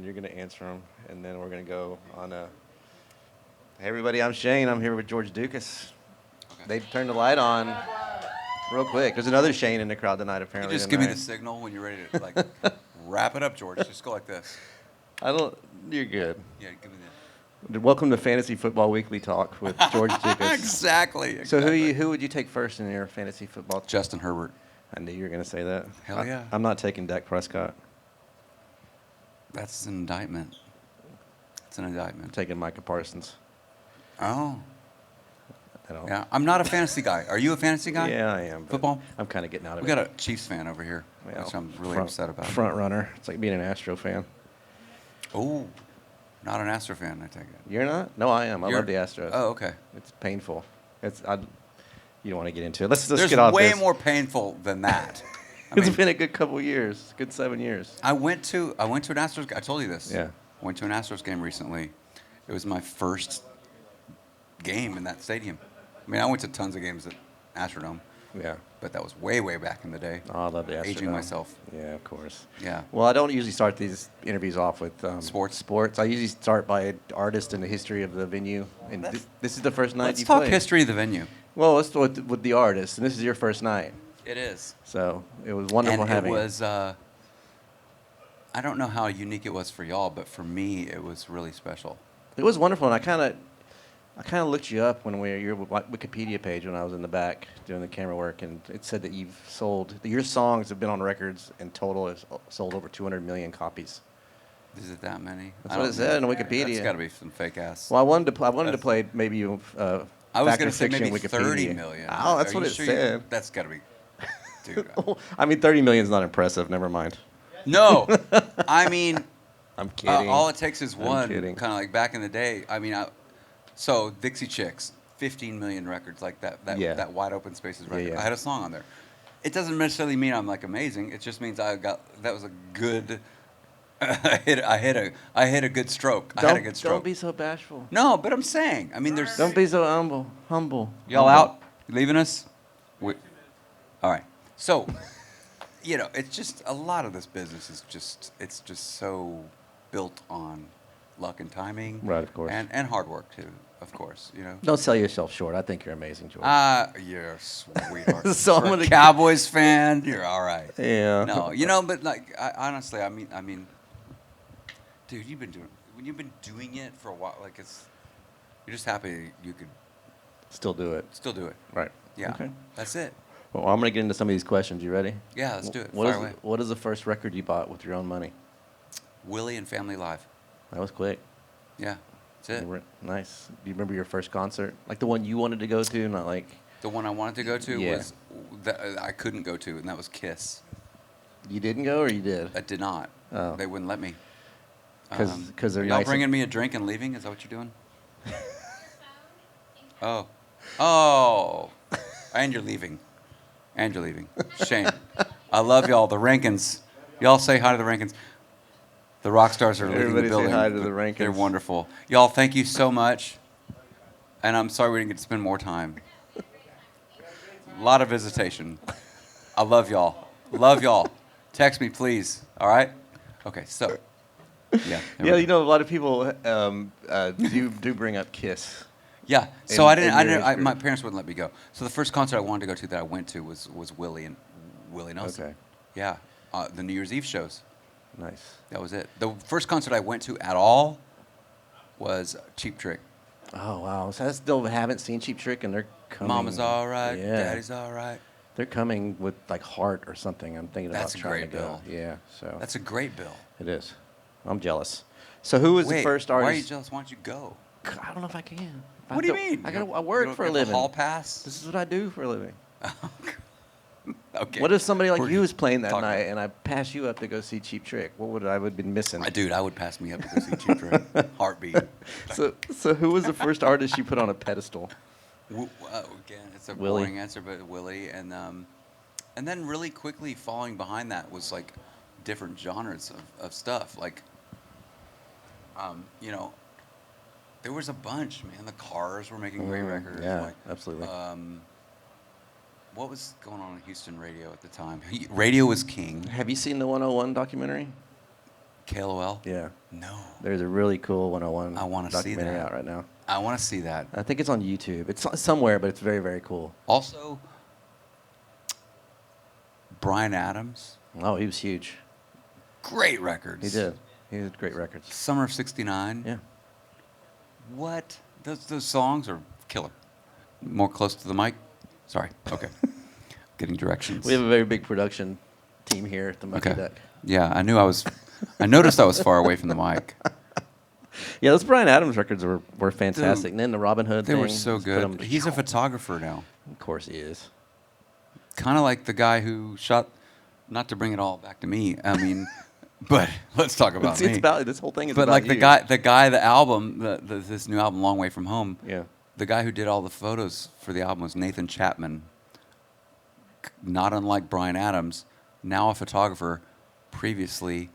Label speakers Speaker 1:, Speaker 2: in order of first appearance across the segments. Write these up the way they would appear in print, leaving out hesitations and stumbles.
Speaker 1: and you're going to answer them, and then we're going to go on a. Hey, everybody, I'm Shane. I'm here with George Ducas.
Speaker 2: Okay.
Speaker 1: They turned the light on real quick. There's another Shane in the crowd tonight,
Speaker 2: You
Speaker 1: apparently.
Speaker 2: just give me the signal when you're ready to like wrap it up, George. Just go like this.
Speaker 1: I don't. You're good.
Speaker 2: Yeah, give me that.
Speaker 1: Welcome to Fantasy Football Weekly Talk with George Ducas.
Speaker 2: Exactly.
Speaker 1: So who would you take first in your fantasy football?
Speaker 2: Justin Herbert.
Speaker 1: I knew you were going to say that.
Speaker 2: Hell yeah.
Speaker 1: I'm not taking Dak Prescott.
Speaker 2: That's an indictment. It's an
Speaker 1: I'm
Speaker 2: indictment.
Speaker 1: taking Micah Parsons.
Speaker 2: Oh.
Speaker 1: I don't.
Speaker 2: Yeah. I'm not a fantasy guy. Are you a fantasy guy?
Speaker 1: Yeah, I am. but
Speaker 2: Football?
Speaker 1: I'm kind of getting out of
Speaker 2: We
Speaker 1: it.
Speaker 2: got a Chiefs fan over here,
Speaker 1: Well,
Speaker 2: which I'm really
Speaker 1: front-
Speaker 2: upset about.
Speaker 1: Front runner. It's like being an Astro fan.
Speaker 2: Oh. Not an Astro fan, I take it.
Speaker 1: You're not? No, I am. I love the Astros.
Speaker 2: Oh, okay.
Speaker 1: It's painful. You don't want to get into it. Let's
Speaker 2: There's
Speaker 1: get off
Speaker 2: way
Speaker 1: this.
Speaker 2: more painful than that.
Speaker 1: It's been a good couple years. Good 7 years.
Speaker 2: I went to an Astros. I told you this.
Speaker 1: Yeah.
Speaker 2: I went to an Astros game recently. It was my first game in that stadium. I mean, I went to tons of games at Astrodome,
Speaker 1: Yeah.
Speaker 2: but that was way, way back in the day.
Speaker 1: Oh, I love the Astros.
Speaker 2: Aging myself.
Speaker 1: Yeah, of course.
Speaker 2: Yeah.
Speaker 1: Well, I don't usually start these interviews off with
Speaker 2: Sports?
Speaker 1: I usually start by an artist and the history of the venue. And this is the first night
Speaker 2: Let's
Speaker 1: you
Speaker 2: talk
Speaker 1: played.
Speaker 2: history of the venue.
Speaker 1: Well, let's start with the artist, and this is your first night.
Speaker 2: It is.
Speaker 1: So it was wonderful
Speaker 2: And
Speaker 1: having
Speaker 2: it was, I don't know how unique it was for y'all, but for me, it was really special.
Speaker 1: It was wonderful, and I kind of looked you up when your Wikipedia page when I was in the back doing the camera work, and it said that your songs have been on records in total has sold over 200 million copies.
Speaker 2: Is it that many?
Speaker 1: That's what it said on Wikipedia.
Speaker 2: That's got to be some fake ass.
Speaker 1: Well, I wanted to play maybe
Speaker 2: I was
Speaker 1: going to
Speaker 2: say maybe
Speaker 1: Wikipedia.
Speaker 2: 30 million.
Speaker 1: Oh, that's
Speaker 2: Are
Speaker 1: what
Speaker 2: you
Speaker 1: it
Speaker 2: sure
Speaker 1: said.
Speaker 2: That's got to be. Dude.
Speaker 1: I mean, 30 million is not impressive. Never mind.
Speaker 2: No, I mean,
Speaker 1: I'm kidding.
Speaker 2: all it takes is
Speaker 1: I'm
Speaker 2: one.
Speaker 1: kidding.
Speaker 2: Kind of like back in the day. I mean, so Dixie Chicks, 15 million records, like that
Speaker 1: Yeah.
Speaker 2: that Wide Open Spaces record.
Speaker 1: Yeah.
Speaker 2: I had a song on there. It doesn't necessarily mean I'm like amazing. It just means that was a good. I hit a good stroke. I had a good stroke.
Speaker 1: Don't be so bashful.
Speaker 2: No, but I'm saying. I mean, there's.
Speaker 1: Don't be so humble.
Speaker 2: Y'all out? You leaving us? All right. So, it's just a lot of this business is it's just so built on luck and timing.
Speaker 1: Right, of course.
Speaker 2: And hard work too, of course.
Speaker 1: Don't sell yourself short. I think you're amazing, George.
Speaker 2: You're a sweetheart.
Speaker 1: So I'm
Speaker 2: For a
Speaker 1: gonna-
Speaker 2: Cowboys fan, you're all right.
Speaker 1: Yeah.
Speaker 2: No, but like honestly, I mean, dude, you've been doing it for a while. Like you're just happy you could
Speaker 1: Still do it.
Speaker 2: still do it.
Speaker 1: Right.
Speaker 2: Yeah.
Speaker 1: Okay.
Speaker 2: That's it.
Speaker 1: Well, I'm going to get into some of these questions. You ready?
Speaker 2: Yeah, let's do it.
Speaker 1: What
Speaker 2: Fire
Speaker 1: is,
Speaker 2: away.
Speaker 1: what is the first record you bought with your own money?
Speaker 2: Willie and Family Live.
Speaker 1: That was quick.
Speaker 2: Yeah, that's it.
Speaker 1: Nice. Do you remember your first concert? Like the one you wanted to go to, not like
Speaker 2: The one I wanted to go to
Speaker 1: Yeah.
Speaker 2: was that I couldn't go to, and that was Kiss.
Speaker 1: you didn't go or you did?
Speaker 2: I did not.
Speaker 1: Oh.
Speaker 2: They wouldn't let me.
Speaker 1: 'Cause they're
Speaker 2: y'all
Speaker 1: nice.
Speaker 2: bringing me a drink and leaving? Is that what you're doing? Oh, and you're leaving. Shame. I love y'all, the Rankins. Y'all say hi to the Rankins. The rock stars are leaving
Speaker 1: Everybody
Speaker 2: the
Speaker 1: say
Speaker 2: building.
Speaker 1: hi to the Rankins.
Speaker 2: They're wonderful. Y'all, thank you so much. And I'm sorry we didn't get to spend more time. A lot of visitation. I love y'all. Love y'all. Text me, please. All right? Okay, so. Yeah.
Speaker 1: Yeah, a lot of people do bring up Kiss.
Speaker 2: Yeah. So
Speaker 1: in your age
Speaker 2: my
Speaker 1: group.
Speaker 2: parents wouldn't let me go. So the first concert I wanted to go to that I went to was Willie Nelson.
Speaker 1: Okay.
Speaker 2: Yeah. The New Year's Eve shows.
Speaker 1: Nice.
Speaker 2: That was it. The first concert I went to at all was Cheap Trick.
Speaker 1: Oh, wow. So I still haven't seen Cheap Trick, and they're coming.
Speaker 2: Mama's all right.
Speaker 1: Yeah.
Speaker 2: Daddy's all right.
Speaker 1: They're coming with like Heart or something. I'm thinking
Speaker 2: That's
Speaker 1: about
Speaker 2: a
Speaker 1: trying
Speaker 2: great
Speaker 1: to go.
Speaker 2: bill.
Speaker 1: Yeah. So
Speaker 2: That's a great bill.
Speaker 1: it is. I'm jealous. So who was
Speaker 2: Wait,
Speaker 1: the first artist?
Speaker 2: why are you jealous? Why don't you go?
Speaker 1: I don't know if I can.
Speaker 2: What do you mean?
Speaker 1: I work
Speaker 2: You
Speaker 1: for a
Speaker 2: don't get the
Speaker 1: living.
Speaker 2: hall pass?
Speaker 1: This is what I do for a living.
Speaker 2: Okay.
Speaker 1: What if somebody like
Speaker 2: We're
Speaker 1: you was playing that
Speaker 2: talking
Speaker 1: night
Speaker 2: about-
Speaker 1: and I pass you up to go see Cheap Trick? What would I would have been missing?
Speaker 2: Dude, I would pass me up to go see Cheap Trick. Heartbeat.
Speaker 1: So who was the first artist you put on a pedestal?
Speaker 2: Again, it's a
Speaker 1: Willie.
Speaker 2: boring answer, but Willie, and then really quickly following behind that was like different genres of stuff. Like, there was a bunch, man. The Cars were making great records.
Speaker 1: Yeah,
Speaker 2: Like,
Speaker 1: absolutely.
Speaker 2: what was going on in Houston radio at the time? Radio was king.
Speaker 1: Have you seen the 101 documentary?
Speaker 2: KLOL?
Speaker 1: Yeah.
Speaker 2: No.
Speaker 1: There's a really cool 101
Speaker 2: I wanna see
Speaker 1: documentary
Speaker 2: that.
Speaker 1: out right now.
Speaker 2: I want to see that.
Speaker 1: I think it's on YouTube. It's somewhere, but it's very, very cool.
Speaker 2: Also, Bryan Adams,
Speaker 1: Oh, he was huge.
Speaker 2: great records.
Speaker 1: He did. He did great records.
Speaker 2: Summer of '69.
Speaker 1: Yeah.
Speaker 2: What? Those songs are killer. More close to the mic? Sorry. Okay. Getting directions.
Speaker 1: We have a very big production team here at the Mucky
Speaker 2: Okay.
Speaker 1: Duck.
Speaker 2: Yeah, I noticed I was far away from the mic.
Speaker 1: Yeah, those Bryan Adams records were fantastic.
Speaker 2: Dude,
Speaker 1: And then the Robin Hood
Speaker 2: They
Speaker 1: thing.
Speaker 2: were so
Speaker 1: just put 'em-
Speaker 2: good. He's a photographer now.
Speaker 1: Of course he is.
Speaker 2: Kind of like the guy who shot, not to bring it all back to me, I mean, but let's talk about
Speaker 1: It's
Speaker 2: me.
Speaker 1: about this whole thing is
Speaker 2: But
Speaker 1: about
Speaker 2: like
Speaker 1: you.
Speaker 2: the album, this new album, Long Way From Home,
Speaker 1: Yeah.
Speaker 2: the guy who did all the photos for the album was Nathan Chapman. Not unlike Bryan Adams, now a photographer, previously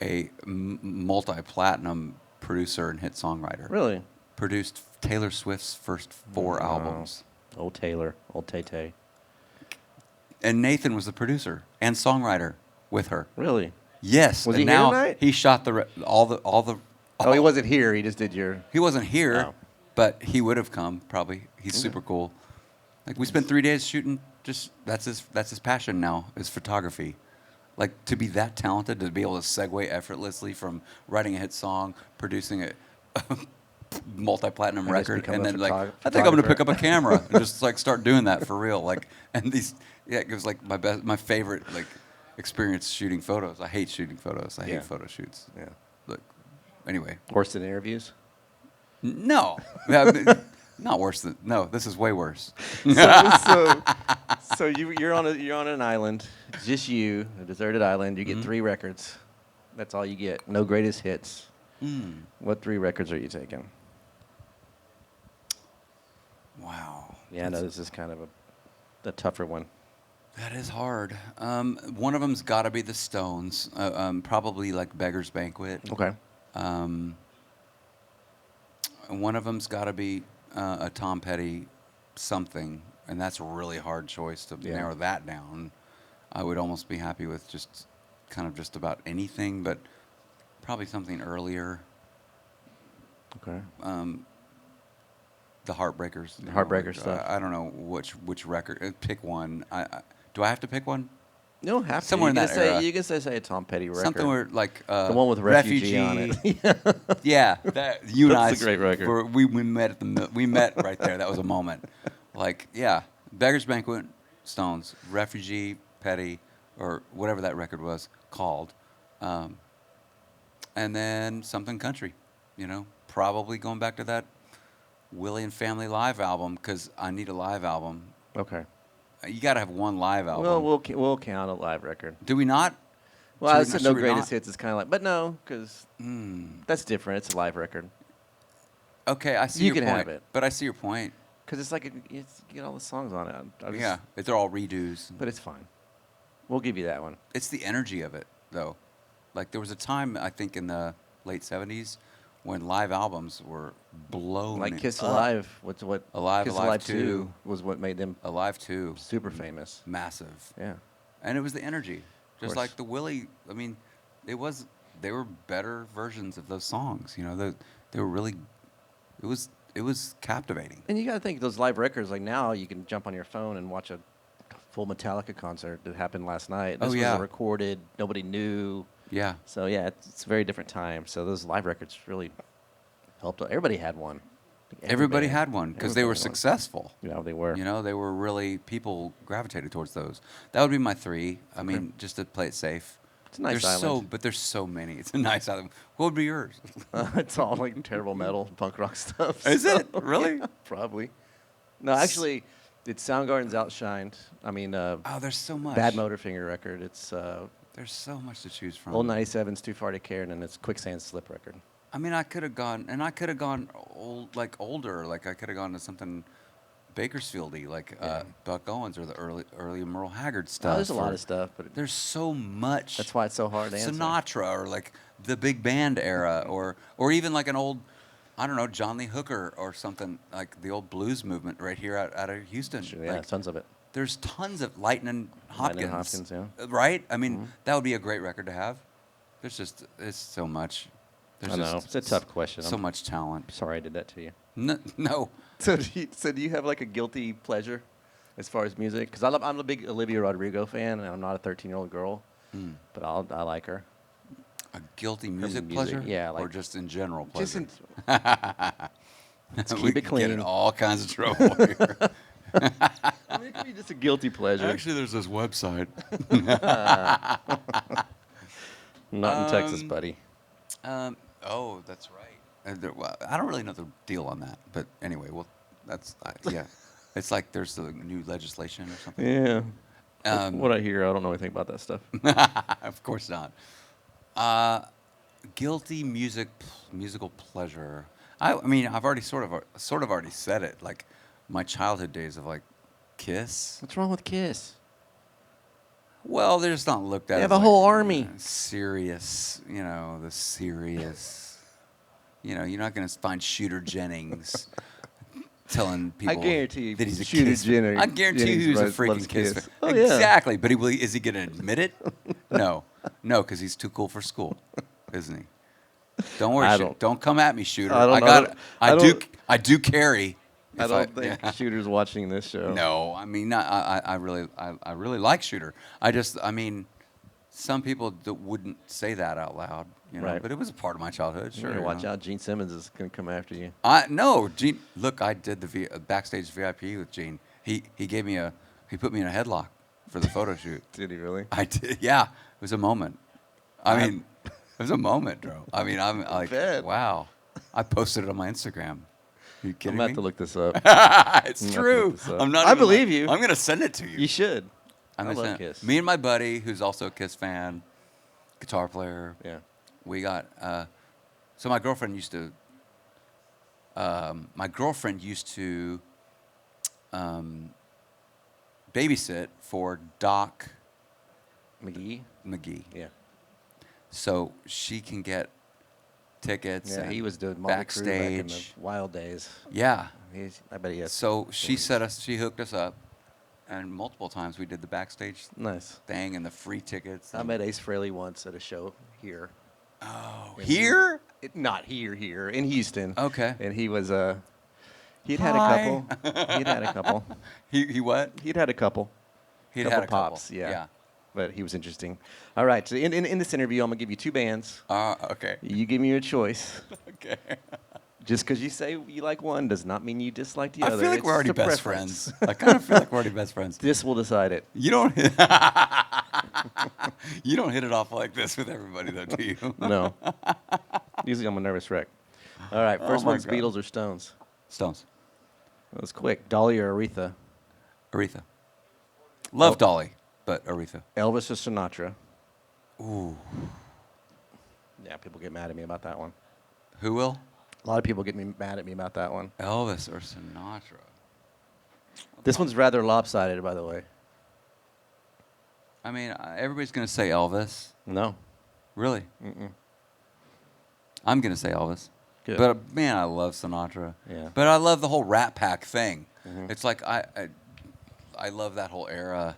Speaker 2: a multi-platinum producer and hit songwriter.
Speaker 1: Really?
Speaker 2: Produced Taylor Swift's first 4
Speaker 1: Wow.
Speaker 2: albums.
Speaker 1: Old Taylor, old Tay-Tay.
Speaker 2: And Nathan was the producer and songwriter with her.
Speaker 1: Really?
Speaker 2: Yes.
Speaker 1: Was
Speaker 2: and
Speaker 1: he here
Speaker 2: now
Speaker 1: tonight?
Speaker 2: he shot all the.
Speaker 1: Oh, he wasn't here. He just did your.
Speaker 2: He wasn't here,
Speaker 1: Oh.
Speaker 2: but he would have come probably. He's super cool. Like we spent 3 days shooting. Just that's his passion now is photography. Like to be that talented, to be able to segue effortlessly from writing a hit song, producing a multi-platinum
Speaker 1: And just
Speaker 2: record,
Speaker 1: become
Speaker 2: and
Speaker 1: a
Speaker 2: then like
Speaker 1: photog-
Speaker 2: I think I'm gonna pick up a
Speaker 1: photographer.
Speaker 2: camera and just like start doing that for real. Like and these it was like my favorite like experience shooting photos. I hate shooting photos. I hate
Speaker 1: Yeah.
Speaker 2: photo shoots.
Speaker 1: Yeah.
Speaker 2: Look, anyway,
Speaker 1: Worse than interviews?
Speaker 2: no, I mean, not worse than no. This is way worse.
Speaker 1: So you're on an island, just you, a deserted island. You get 3 records. That's all you get. No greatest hits. What 3 records are you taking?
Speaker 2: Wow.
Speaker 1: Yeah, no, this is kind of a tougher one.
Speaker 2: That is hard. One of them's got to be the Stones. Probably like Beggar's Banquet.
Speaker 1: Okay.
Speaker 2: One of them's got to be a Tom Petty something, and that's a really hard choice to
Speaker 1: Yeah.
Speaker 2: narrow that down. I would almost be happy with just kind of just about anything, but probably something earlier.
Speaker 1: Okay.
Speaker 2: The Heartbreakers.
Speaker 1: The Heartbreaker stuff.
Speaker 2: I don't know which record. Pick one. Do I have to pick one?
Speaker 1: You don't have to.
Speaker 2: Somewhere in that era.
Speaker 1: You can say a Tom Petty record.
Speaker 2: Something where like
Speaker 1: the one with Refugee on it.
Speaker 2: Yeah, that you and I.
Speaker 1: That's a great record.
Speaker 2: We met at we met right there. That was a moment. Like yeah, Beggar's Banquet, Stones, Refugee, Petty, or whatever that record was called, and then something country. You know, probably going back to that Willie and Family live album because I need a live album.
Speaker 1: Okay.
Speaker 2: You got to have one live album.
Speaker 1: Well, we'll count a live record.
Speaker 2: Do we not?
Speaker 1: Well, I
Speaker 2: Should we
Speaker 1: said
Speaker 2: not-
Speaker 1: no
Speaker 2: should we
Speaker 1: greatest
Speaker 2: not?
Speaker 1: hits is kind of like, but no, because that's different. It's a live record.
Speaker 2: Okay, I see
Speaker 1: You
Speaker 2: your
Speaker 1: can
Speaker 2: point.
Speaker 1: have it.
Speaker 2: But I see your point.
Speaker 1: Because it's like you get all the songs on it. I just-
Speaker 2: Yeah, they're all redos.
Speaker 1: But it's fine. We'll give you that one.
Speaker 2: It's the energy of it, though. Like there was a time I think in the late '70s when live albums were blown.
Speaker 1: Like Kiss
Speaker 2: up.
Speaker 1: Alive. What's what?
Speaker 2: Alive,
Speaker 1: Kiss
Speaker 2: Alive
Speaker 1: Alive
Speaker 2: 2.
Speaker 1: 2 was what made them
Speaker 2: Alive 2,
Speaker 1: super famous.
Speaker 2: massive,
Speaker 1: Yeah.
Speaker 2: and it was the energy, just
Speaker 1: course.
Speaker 2: like the Willie. I mean, they were better versions of those songs. You know, they were really. It was captivating.
Speaker 1: And you got to think those live records. Like now, you can jump on your phone and watch a full Metallica concert that happened last night. This
Speaker 2: Oh,
Speaker 1: was
Speaker 2: yeah.
Speaker 1: a recorded. Nobody knew.
Speaker 2: Yeah.
Speaker 1: So yeah, it's a very different time. So those live records really helped. Everybody had one.
Speaker 2: Everybody had one because they were
Speaker 1: Everybody had one.
Speaker 2: successful.
Speaker 1: Yeah, they were.
Speaker 2: You know, they were really people gravitated towards those. That would be my 3. I mean, just to play it safe.
Speaker 1: It's a nice
Speaker 2: there's
Speaker 1: island.
Speaker 2: but there's so many. It's a nice island. What would be yours?
Speaker 1: It's all like terrible metal, punk rock stuff.
Speaker 2: Is
Speaker 1: so,
Speaker 2: it? Really?
Speaker 1: yeah, probably. No, actually, it's Soundgarden's Outshined. I mean,
Speaker 2: Oh, there's so much.
Speaker 1: Bad Motorfinger record. It's
Speaker 2: There's so much to choose from.
Speaker 1: Old 97's Too Far to Care, and then it's Quicksand Slip record.
Speaker 2: I mean, I could have gone older. Like I could have gone to something Bakersfieldy, like
Speaker 1: Yeah.
Speaker 2: Buck Owens or the early Merle Haggard
Speaker 1: Oh,
Speaker 2: stuff.
Speaker 1: there's a lot
Speaker 2: or-
Speaker 1: of stuff, but
Speaker 2: There's so much.
Speaker 1: that's why it's so hard to answer.
Speaker 2: Sinatra or like the big band era or even like an old, I don't know, John Lee Hooker or something like the old blues movement right here out of Houston.
Speaker 1: Sure, yeah,
Speaker 2: Like,
Speaker 1: tons of it.
Speaker 2: there's tons of Lightning Hopkins.
Speaker 1: Lightning Hopkins, yeah.
Speaker 2: Right? I mean, that would be a great record to have. it's so much. There's
Speaker 1: I know.
Speaker 2: just
Speaker 1: It's a tough question.
Speaker 2: So
Speaker 1: I'm
Speaker 2: much talent.
Speaker 1: sorry I did that to you.
Speaker 2: No.
Speaker 1: So do you have like a guilty pleasure as far as music? Because I'm a big Olivia Rodrigo fan, and I'm not a 13-year-old girl, but I like her.
Speaker 2: A guilty music
Speaker 1: music,
Speaker 2: pleasure?
Speaker 1: yeah,
Speaker 2: Or
Speaker 1: like-
Speaker 2: just in general
Speaker 1: Just
Speaker 2: pleasure?
Speaker 1: let's
Speaker 2: We
Speaker 1: keep it
Speaker 2: could
Speaker 1: clean.
Speaker 2: get in all kinds of trouble here.
Speaker 1: I mean, it could be just a guilty pleasure.
Speaker 2: Actually, there's this website.
Speaker 1: Not in Texas, buddy.
Speaker 2: Oh, that's right. Well, I don't really know the deal on that, but anyway, well, yeah. It's like there's a new legislation or something.
Speaker 1: Yeah.
Speaker 2: Um,
Speaker 1: What I hear, I don't know anything about that stuff.
Speaker 2: Of course not. Guilty musical pleasure. I mean, I've already sort of already said it. Like my childhood days of like Kiss.
Speaker 1: What's wrong with Kiss?
Speaker 2: Well, they're just not looked at.
Speaker 1: They
Speaker 2: as
Speaker 1: have a
Speaker 2: like,
Speaker 1: whole army.
Speaker 2: Serious, the serious. You're not going to find Shooter Jennings telling people
Speaker 1: guarantee you
Speaker 2: that he's a
Speaker 1: Shooter
Speaker 2: Kiss.
Speaker 1: Jennings-
Speaker 2: I guarantee
Speaker 1: Jennings
Speaker 2: you he's a
Speaker 1: loves
Speaker 2: freaking Kiss
Speaker 1: Kiss.
Speaker 2: fan.
Speaker 1: Oh, yeah.
Speaker 2: Exactly, but is he going to admit it? No, because he's too cool for school, isn't he? Don't worry, don't come at me, Shooter. I do carry.
Speaker 1: I don't think Shooter's watching this show.
Speaker 2: No, I mean, I really like Shooter. I mean, some people wouldn't say that out loud,
Speaker 1: Right.
Speaker 2: but it was a part of my childhood. Sure,
Speaker 1: Sure, watch out. Gene Simmons is going to come after you.
Speaker 2: No, Gene. Look, I did the backstage VIP with Gene. He put me in a headlock for the photo shoot.
Speaker 1: Did he really?
Speaker 2: I did. Yeah, it was a moment. I mean, it was a moment, bro. I mean, I'm like,
Speaker 1: bet.
Speaker 2: wow. I posted it on my Instagram. Are you
Speaker 1: I'm
Speaker 2: kidding
Speaker 1: going to
Speaker 2: me?
Speaker 1: have to look this up.
Speaker 2: It's
Speaker 1: I'm gonna have to
Speaker 2: true.
Speaker 1: look this up.
Speaker 2: I'm not.
Speaker 1: I
Speaker 2: even
Speaker 1: believe
Speaker 2: like-
Speaker 1: you.
Speaker 2: I'm gonna send it to you.
Speaker 1: You should.
Speaker 2: I'm
Speaker 1: I
Speaker 2: gonna
Speaker 1: love
Speaker 2: send it.
Speaker 1: Kiss.
Speaker 2: Me and my buddy, who's also a Kiss fan, guitar player.
Speaker 1: Yeah.
Speaker 2: We got. So my girlfriend used to. Babysit for Doc
Speaker 1: McGee?
Speaker 2: McGee.
Speaker 1: Yeah.
Speaker 2: So she can get tickets.
Speaker 1: Yeah,
Speaker 2: and
Speaker 1: he was doing Motley Crue back in the
Speaker 2: backstage.
Speaker 1: wild days.
Speaker 2: Yeah.
Speaker 1: I bet he has.
Speaker 2: So she
Speaker 1: stories.
Speaker 2: she hooked us up, and multiple times we did the backstage
Speaker 1: Nice.
Speaker 2: thing and the free tickets.
Speaker 1: I met Ace Frehley once at a show here.
Speaker 2: Oh,
Speaker 1: And
Speaker 2: here?
Speaker 1: Not here, in Houston.
Speaker 2: Okay.
Speaker 1: And he was he'd had a
Speaker 2: Hi.
Speaker 1: couple. He'd had a couple.
Speaker 2: He what?
Speaker 1: He'd had a couple.
Speaker 2: He'd
Speaker 1: Couple
Speaker 2: had a couple.
Speaker 1: pops, yeah. But he was interesting. All right. So in this interview, I'm gonna give you two bands.
Speaker 2: Okay.
Speaker 1: You give me your choice.
Speaker 2: Okay.
Speaker 1: Just because you say you like one does not mean you dislike the
Speaker 2: I
Speaker 1: other.
Speaker 2: feel like
Speaker 1: It's
Speaker 2: we're already
Speaker 1: a
Speaker 2: best
Speaker 1: preference.
Speaker 2: friends. I kind of feel like we're already best friends.
Speaker 1: This will decide it.
Speaker 2: You don't. You don't hit it off like this with everybody, though, do you?
Speaker 1: No. Usually I'm a nervous wreck. All right. First
Speaker 2: my
Speaker 1: one's
Speaker 2: God.
Speaker 1: Beatles or Stones.
Speaker 2: Stones.
Speaker 1: That was quick. Dolly or Aretha?
Speaker 2: Aretha. Love
Speaker 1: Oh.
Speaker 2: Dolly, but Aretha.
Speaker 1: Elvis or Sinatra?
Speaker 2: Ooh.
Speaker 1: Yeah, people get mad at me about that one.
Speaker 2: Who will?
Speaker 1: A lot of people get mad at me about that one.
Speaker 2: Elvis or Sinatra?
Speaker 1: This one's rather lopsided, by the way.
Speaker 2: I mean, everybody's going to say Elvis.
Speaker 1: No.
Speaker 2: Really?
Speaker 1: Mm-mm.
Speaker 2: I'm going to say Elvis.
Speaker 1: Good.
Speaker 2: But, man, I love Sinatra.
Speaker 1: Yeah.
Speaker 2: But I love the whole Rat Pack thing.
Speaker 1: Mhm.
Speaker 2: It's like I love that whole era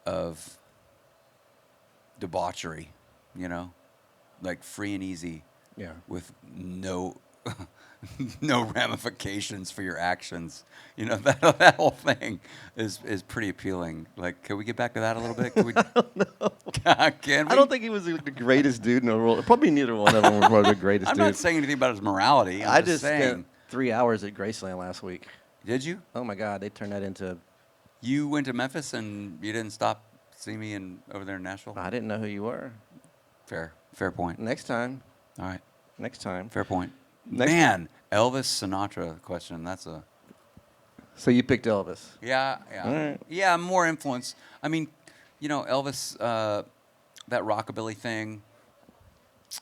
Speaker 2: of debauchery, like free and easy
Speaker 1: Yeah.
Speaker 2: with no no ramifications for your actions. That whole thing is pretty appealing. Like, can we get back to that a little bit? Can we? Can we?
Speaker 1: I don't think he was the greatest dude in the world. Probably neither one of them were probably the greatest
Speaker 2: I'm
Speaker 1: dude.
Speaker 2: not saying anything about his morality.
Speaker 1: I
Speaker 2: I'm
Speaker 1: just
Speaker 2: saying.
Speaker 1: spent 3 hours at Graceland last week.
Speaker 2: Did you?
Speaker 1: Oh my God, they turned that into.
Speaker 2: You went to Memphis and you didn't stop see me over there in Nashville?
Speaker 1: I didn't know who you were.
Speaker 2: Fair point.
Speaker 1: Next time.
Speaker 2: All right,
Speaker 1: Next time.
Speaker 2: fair point.
Speaker 1: Next-
Speaker 2: Man, Elvis Sinatra question. That's a
Speaker 1: So you picked Elvis.
Speaker 2: yeah.
Speaker 1: All right.
Speaker 2: Yeah, more influence. I mean, Elvis, that rockabilly thing,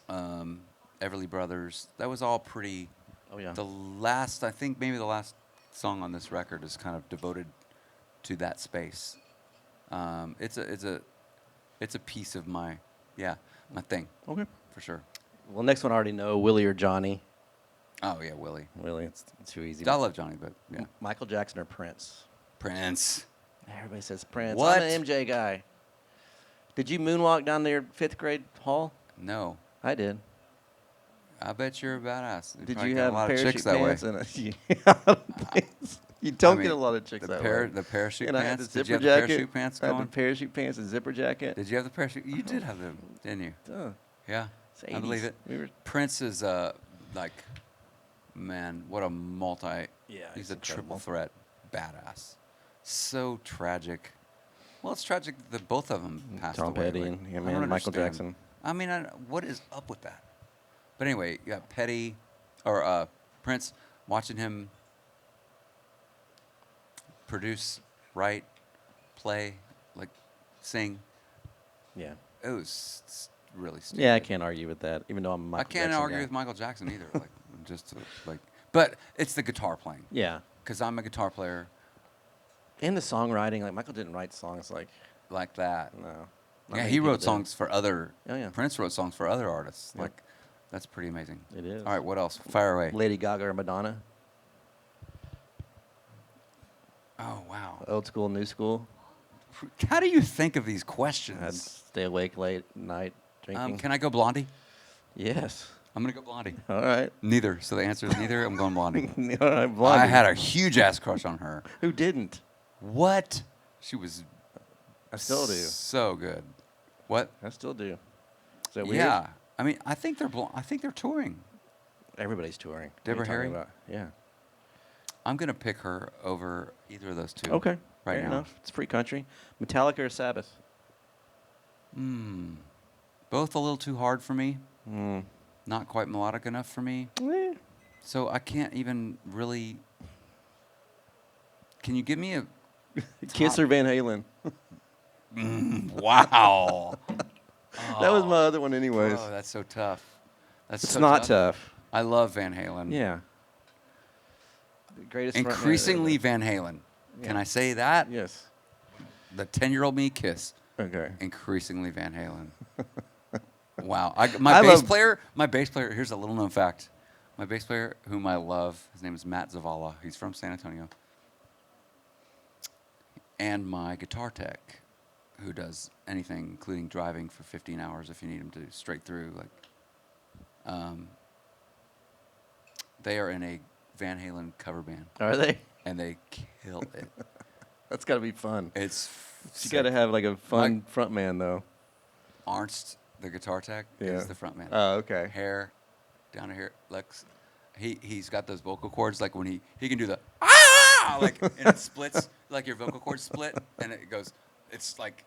Speaker 2: Everly Brothers. That was all pretty.
Speaker 1: Oh yeah.
Speaker 2: I think maybe the last song on this record is kind of devoted to that space. It's a piece of my thing
Speaker 1: Okay.
Speaker 2: for sure.
Speaker 1: Well, next one I already know. Willie or Johnny?
Speaker 2: Oh yeah, Willie.
Speaker 1: Really, it's too easy.
Speaker 2: I love Johnny, but yeah,
Speaker 1: Michael Jackson or Prince?
Speaker 2: Prince.
Speaker 1: Everybody says Prince.
Speaker 2: What?
Speaker 1: I'm an MJ guy. Did you moonwalk down their 5th grade hall?
Speaker 2: No.
Speaker 1: I did.
Speaker 2: I bet you're a badass.
Speaker 1: Did
Speaker 2: probably
Speaker 1: you
Speaker 2: got
Speaker 1: have
Speaker 2: a lot of
Speaker 1: parachute
Speaker 2: chicks that way?
Speaker 1: pants and you don't get
Speaker 2: mean,
Speaker 1: a lot of chicks that way.
Speaker 2: The parachute
Speaker 1: And I had the
Speaker 2: pants. Did you
Speaker 1: zipper
Speaker 2: have the
Speaker 1: jacket.
Speaker 2: parachute pants
Speaker 1: I had the
Speaker 2: going?
Speaker 1: parachute pants and zipper jacket.
Speaker 2: Did you have the parachute? You did have them, didn't you?
Speaker 1: Duh.
Speaker 2: Yeah,
Speaker 1: It's
Speaker 2: I believe
Speaker 1: 80s.
Speaker 2: it.
Speaker 1: We were.
Speaker 2: Prince is like, man, what a multi.
Speaker 1: Yeah,
Speaker 2: he's
Speaker 1: he's
Speaker 2: a triple
Speaker 1: incredible.
Speaker 2: threat badass. So tragic. Well, it's tragic that both of them passed
Speaker 1: Tom
Speaker 2: away.
Speaker 1: Petty
Speaker 2: like,
Speaker 1: and
Speaker 2: I don't
Speaker 1: Michael
Speaker 2: understand.
Speaker 1: Jackson.
Speaker 2: I mean, what is up with that? But anyway, you got Petty, or Prince, watching him produce, write, play, like sing.
Speaker 1: Yeah.
Speaker 2: It was really stupid.
Speaker 1: Yeah, I can't argue with that, even though I'm a Michael
Speaker 2: I can't
Speaker 1: Jackson
Speaker 2: argue
Speaker 1: guy.
Speaker 2: with Michael Jackson either. Like, but it's the guitar playing.
Speaker 1: Yeah.
Speaker 2: Because I'm a guitar player
Speaker 1: And the songwriting, like Michael didn't write songs like
Speaker 2: like that.
Speaker 1: no. Not
Speaker 2: Yeah,
Speaker 1: many
Speaker 2: he
Speaker 1: people
Speaker 2: wrote
Speaker 1: do.
Speaker 2: songs for other.
Speaker 1: Oh, yeah.
Speaker 2: Prince wrote songs for other artists.
Speaker 1: Yeah.
Speaker 2: Like, that's pretty amazing.
Speaker 1: It is.
Speaker 2: All right, what else? Fire away.
Speaker 1: Lady Gaga or Madonna?
Speaker 2: Oh wow.
Speaker 1: Old school, new school?
Speaker 2: How do you think of these
Speaker 1: I'd
Speaker 2: questions?
Speaker 1: stay awake late at night drinking.
Speaker 2: Can I go Blondie?
Speaker 1: Yes.
Speaker 2: I'm gonna go Blondie.
Speaker 1: All right.
Speaker 2: Neither. So the answer is neither. I'm going Blondie.
Speaker 1: All right, Blondie.
Speaker 2: I had a huge ass crush on her.
Speaker 1: Who didn't?
Speaker 2: What? She was
Speaker 1: I still do.
Speaker 2: so good. What?
Speaker 1: I still do. Is that weird?
Speaker 2: Yeah. I mean, I think they're touring.
Speaker 1: Everybody's touring. What are
Speaker 2: Deborah
Speaker 1: you talking
Speaker 2: Harry?
Speaker 1: about? Yeah.
Speaker 2: I'm gonna pick her over either of those two.
Speaker 1: Okay.
Speaker 2: Right
Speaker 1: Fair
Speaker 2: now.
Speaker 1: enough. It's free country. Metallica or Sabbath?
Speaker 2: Both a little too hard for me.
Speaker 1: Mm.
Speaker 2: Not quite melodic enough for me.
Speaker 1: Eh.
Speaker 2: So I can't even really. Can you give me a
Speaker 1: Kiss or Van Halen?
Speaker 2: wow?
Speaker 1: That was my other one, anyways.
Speaker 2: Oh, that's so tough. That's
Speaker 1: It's
Speaker 2: so
Speaker 1: not tough.
Speaker 2: I love Van Halen.
Speaker 1: Yeah. The greatest frontman
Speaker 2: Increasingly
Speaker 1: ever.
Speaker 2: Van Halen. Can
Speaker 1: Yeah.
Speaker 2: I say that?
Speaker 1: Yes.
Speaker 2: The 10-year-old me Kiss.
Speaker 1: Okay.
Speaker 2: Increasingly Van Halen. Wow.
Speaker 1: I
Speaker 2: My bass
Speaker 1: love-
Speaker 2: player, here's a little known fact. My bass player, whom I love, his name is Matt Zavala. He's from San Antonio. And my guitar tech, who does anything, including driving for 15 hours if you need him to straight through. They are in a Van Halen cover band,
Speaker 1: Are they?
Speaker 2: and they kill it.
Speaker 1: That's got to be fun.
Speaker 2: It's
Speaker 1: You got to have like a fun frontman, though.
Speaker 2: Arnst, the guitar tech,
Speaker 1: Yeah.
Speaker 2: is the front man.
Speaker 1: Oh, okay.
Speaker 2: Hair down to here. Lex, he's got those vocal cords like when he can do the like and it splits like your vocal cords split and it goes. It's like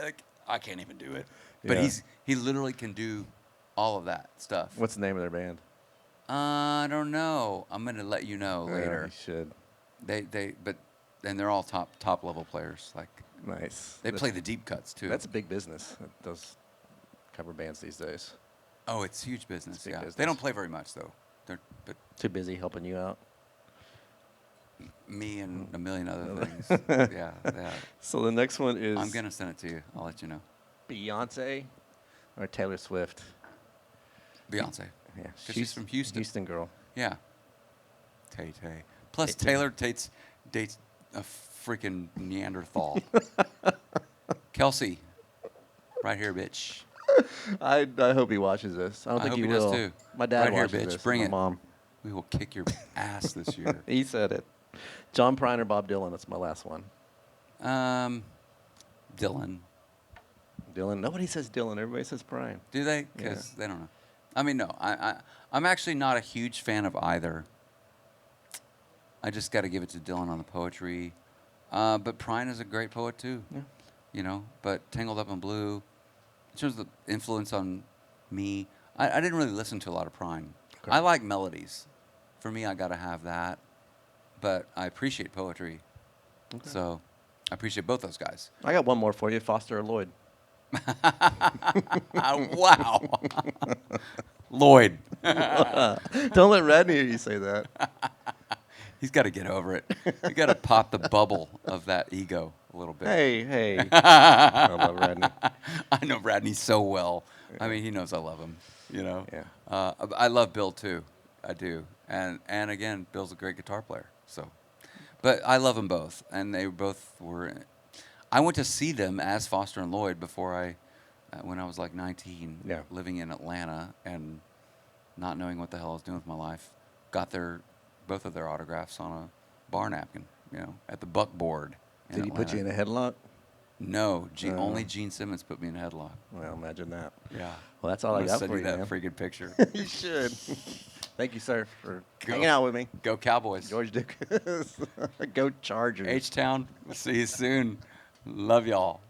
Speaker 2: like I can't even do it. But
Speaker 1: Yeah.
Speaker 2: he literally can do all of that stuff.
Speaker 1: What's the name of their band?
Speaker 2: I don't know. I'm gonna let you know
Speaker 1: Yeah,
Speaker 2: later.
Speaker 1: you should.
Speaker 2: And they're all top level players. Like
Speaker 1: Nice.
Speaker 2: they play the deep cuts too.
Speaker 1: That's a big business. Those cover bands these days.
Speaker 2: Oh, it's huge business.
Speaker 1: It's big
Speaker 2: Yeah, they
Speaker 1: business.
Speaker 2: don't play very much though. But
Speaker 1: Too busy helping you out.
Speaker 2: me and a million other things. Yeah.
Speaker 1: So the next one is
Speaker 2: I'm gonna send it to you. I'll let you know.
Speaker 1: Beyonce or Taylor Swift.
Speaker 2: Beyonce.
Speaker 1: Yeah,
Speaker 2: 'Cause she's from Houston.
Speaker 1: Houston girl.
Speaker 2: Yeah. Tay. Plus
Speaker 1: Tay-Tay.
Speaker 2: Taylor dates a freaking Neanderthal. Kelsey, right here, bitch.
Speaker 1: I hope he watches this. I don't
Speaker 2: I
Speaker 1: think
Speaker 2: hope
Speaker 1: he
Speaker 2: he does
Speaker 1: will.
Speaker 2: too.
Speaker 1: My dad
Speaker 2: Right here,
Speaker 1: watches
Speaker 2: bitch.
Speaker 1: this.
Speaker 2: Bring
Speaker 1: my
Speaker 2: it.
Speaker 1: Mom.
Speaker 2: We will kick your ass this year.
Speaker 1: He said it. John Prine or Bob Dylan. That's my last one.
Speaker 2: Dylan.
Speaker 1: Dylan. Nobody says Dylan. Everybody says Prine.
Speaker 2: Do they? Because they don't know. I mean, no. I'm actually not a huge fan of either. I just got to give it to Dylan on the poetry. But Prine is a great poet too.
Speaker 1: Yeah.
Speaker 2: You know, but Tangled Up in Blue, in terms of the influence on me, I didn't really listen to a lot of Prine.
Speaker 1: Okay.
Speaker 2: I like melodies. For me, I got to have that. But I appreciate poetry.
Speaker 1: Okay.
Speaker 2: So I appreciate both those guys.
Speaker 1: I got one more for you. Foster or Lloyd.
Speaker 2: Wow. Lloyd.
Speaker 1: Don't let Radney hear you say that.
Speaker 2: He's got to get over it. You got to pop the bubble of that ego a little bit.
Speaker 1: Hey. I love Radney.
Speaker 2: I know Radney so well. I mean, he knows I love him. You know.
Speaker 1: Yeah.
Speaker 2: I love Bill too. I do. And again, Bill's a great guitar player. So, but I love them both, and they both were. I went to see them as Foster and Lloyd before I when I was like 19,
Speaker 1: Yeah.
Speaker 2: living in Atlanta and not knowing what the hell I was doing with my life. Got both of their autographs on a bar napkin, at the Buckboard in
Speaker 1: Did he put you in
Speaker 2: Atlanta.
Speaker 1: a headlock?
Speaker 2: No,
Speaker 1: Oh.
Speaker 2: only Gene Simmons put me in a headlock.
Speaker 1: Well, imagine that.
Speaker 2: Yeah.
Speaker 1: Well, that's all
Speaker 2: I'm
Speaker 1: I
Speaker 2: gonna
Speaker 1: got
Speaker 2: send
Speaker 1: for
Speaker 2: you
Speaker 1: you,
Speaker 2: that
Speaker 1: man.
Speaker 2: freaking picture.
Speaker 1: You should. Thank you, sir, for
Speaker 2: Go.
Speaker 1: hanging out with me.
Speaker 2: Go Cowboys.
Speaker 1: George Ducas. Go Chargers.
Speaker 2: H-Town. See you soon. Love y'all.